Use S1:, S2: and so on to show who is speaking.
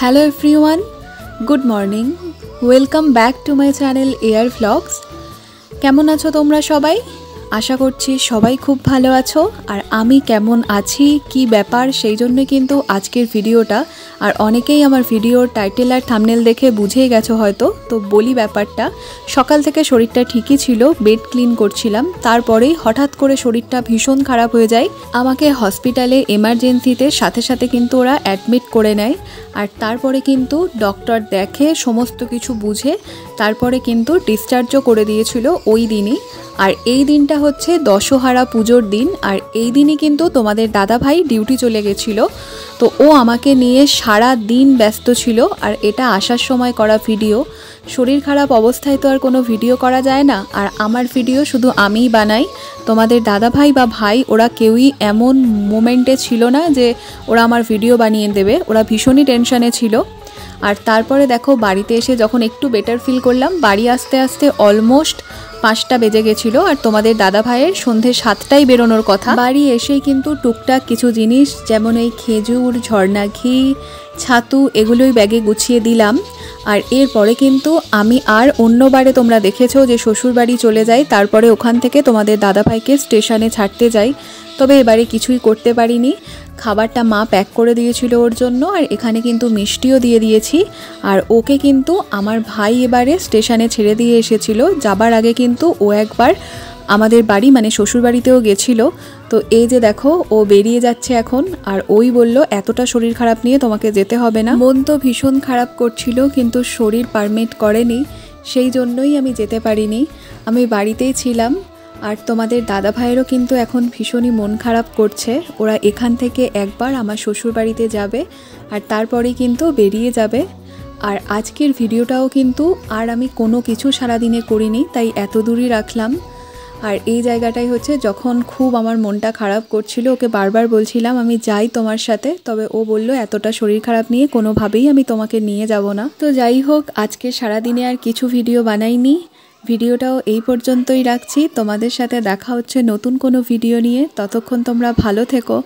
S1: Hello everyone, good morning. Welcome back to my channel air vlogs. কেমন আছো তোমরা সবাই? আশা করছি সবাই খুব ভালো আছো। আর আমি কেমন আছি, কি ব্যাপার, সেই জন্য কিন্তু আজকের ভিডিওটা। আর অনেকেই আমার ভিডিওর টাইটেল আর থাম্বনেল দেখে বুঝেই গেছো হয়তো। তো বলি ব্যাপারটা, সকাল থেকে শরীরটা ঠিকই ছিল, বেড ক্লিন করছিলাম, তারপরেই হঠাৎ করে শরীরটা ভীষণ খারাপ হয়ে যায়। আমাকে হসপিটালে এমার্জেন্সিতে সাথে সাথে কিন্তু ওরা অ্যাডমিট করে নেয়। আর তারপরে কিন্তু ডক্টর দেখে সমস্ত কিছু বুঝে তারপরে কিন্তু ডিসচার্জও করে দিয়েছিল ওই দিনই। আর এই দিনটা হচ্ছে দশহারা পুজোর দিন। আর এই দিনই কিন্তু তোমাদের দাদাভাই ডিউটি চলে গেছিলো। তো ও আমাকে নিয়ে সারা দিন ব্যস্ত ছিল। আর এটা আসার সময় করা ভিডিও। শরীর খারাপ অবস্থায় তো আর কোনো ভিডিও করা যায় না। আর আমার ভিডিও শুধু আমিই বানাই, তোমাদের দাদাভাই বা ভাই ওরা কেউই এমন মোমেন্টে ছিল না যে ওরা আমার ভিডিও বানিয়ে দেবে। ওরা ভীষণই টেনশানে ছিল। আর তারপরে দেখো বাড়িতে এসে যখন একটু বেটার ফিল করলাম, বাড়ি আসতে আসতে অলমোস্ট 5টা বেজে গেছিলো। আর তোমাদের দাদা ভাইয়ের সন্ধে 7টায় বেরোনোর কথা। বাড়ি এসেই কিন্তু টুকটাক কিছু জিনিস যেমন এই খেজুর, ঝর্ণা ঘি, ছাতু এগুলোই ব্যাগে গুছিয়ে দিলাম। আর এরপরে কিন্তু আমি আর অন্যবারে তোমরা দেখেছো যে শ্বশুর বাড়ি চলে যাই, তারপরে ওখান থেকে তোমাদের দাদাভাইকে স্টেশনে ছাড়তে যাই। তবে এবারে কিছুই করতে পারিনি। খাবারটা মা প্যাক করে দিয়েছিল ওর জন্য। আর এখানে কিন্তু মিষ্টিও দিয়ে দিয়েছি। আর ওকে কিন্তু আমার ভাই এবারে স্টেশনে ছেড়ে দিয়ে এসেছিল। যাবার আগে কিন্তু ও একবার আমাদের বাড়ি মানে শ্বশুর বাড়িতেও গেছিলো। তো এই যে দেখো ও বেরিয়ে যাচ্ছে এখন। আর ওই বলল এতটা শরীর খারাপ নিয়ে তোমাকে যেতে হবে না। মন তো ভীষণ খারাপ করছিল, কিন্তু শরীর পারমিট করেনি, সেই জন্যই আমি যেতে পারিনি। আমি বাড়িতেই ছিলাম। আর তোমাদের দাদা ভাইয়েরও কিন্তু এখন ভীষণই মন খারাপ করছে। ওরা এখান থেকে একবার আমার শ্বশুর বাড়িতে যাবে আর তারপরেই কিন্তু বেরিয়ে যাবে। আর আজকের ভিডিওটাও কিন্তু আর আমি কোনো কিছু সারাদিনে করিনি, তাই এত দূরই রাখলাম। আর এই জায়গাটাই হচ্ছে যখন খুব আমার মনটা খারাপ করছিল, ওকে বারবার বলছিলাম আমি যাই তোমার সাথে, তবে ও বলল এতটা শরীর খারাপ নিয়ে কোনোভাবেই আমি তোমাকে নিয়ে যাব না। তো যাই হোক, আজকে সারাদিনে আর কিছু ভিডিও বানাইনি। ভিডিওটাও এই পর্যন্তই রাখছি। তোমাদের সাথে দেখা হচ্ছে নতুন কোনো ভিডিও নিয়ে। ততক্ষণ তোমরা ভালো থেকো।